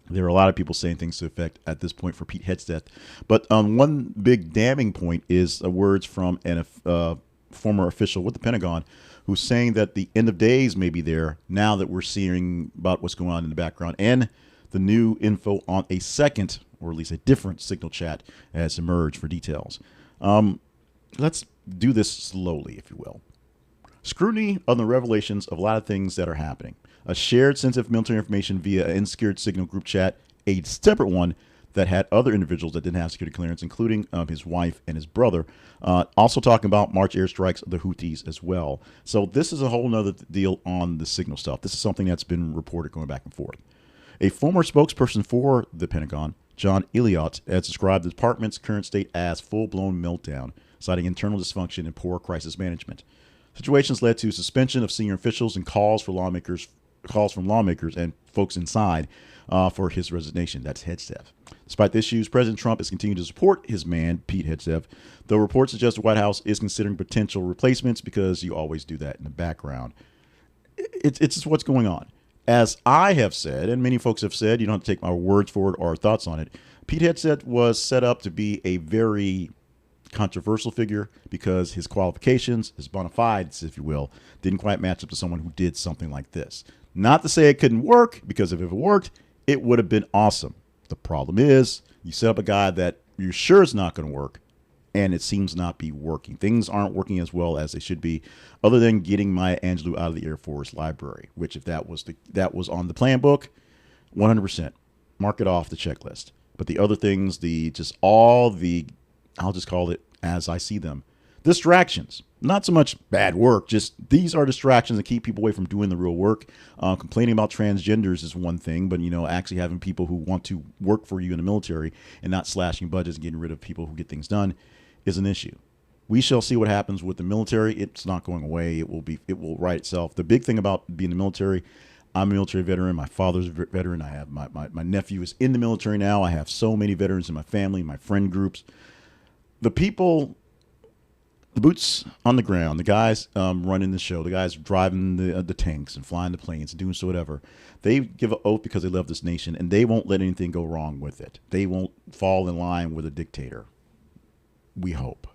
There are a lot of people saying things to the effect at this point for Pete Hegseth. But one big damning point is words from an former official with the Pentagon who's saying that the end of days may be there now that we're seeing about what's going on in the background, and the new info on a second, or at least a different signal chat has emerged for details. Let's do this slowly, if you will. Scrutiny on the revelations of a lot of things that are happening. A shared sensitive military information via an unsecured signal group chat, a separate one that had other individuals that didn't have security clearance, including his wife and his brother. Also talking about March airstrikes of the Houthis as well. So this is a whole nother deal on the signal stuff. This is something that's been reported going back and forth. A former spokesperson for the Pentagon, John Ullyot, has described the department's current state as full-blown meltdown, citing internal dysfunction and poor crisis management. Situations led to suspension of senior officials and calls from lawmakers and folks inside for his resignation. That's Hegseth. Despite the issues, President Trump has continued to support his man, Pete Hegseth, though reports suggest the White House is considering potential replacements, because you always do that in the background. It's just what's going on. As I have said, and many folks have said, you don't have to take my words for it or thoughts on it, Pete Hegseth was set up to be a very controversial figure because his qualifications, his bona fides, if you will, didn't quite match up to someone who did something like this. Not to say it couldn't work, because if it worked, it would have been awesome. The problem is you set up a guy that you're sure is not going to work, and it seems not be working. Things aren't working as well as they should be, other than getting Maya Angelou out of the Air Force Library, which if that was on the plan book, 100%. Mark it off the checklist. But the other things, I'll just call it as I see them, distractions. Not so much bad work, just these are distractions that keep people away from doing the real work. Complaining about transgenders is one thing, but actually having people who want to work for you in the military and not slashing budgets and getting rid of people who get things done is an issue. We shall see what happens with the military. It's not going away. It will right itself. The big thing about being in the military, I'm a military veteran. My father's a veteran. I have my nephew is in the military now. I have so many veterans in my family, my friend groups. The people, the boots on the ground, the guys running the show, the guys driving the tanks and flying the planes and doing so whatever, they give an oath because they love this nation, and they won't let anything go wrong with it. They won't fall in line with a dictator. We hope.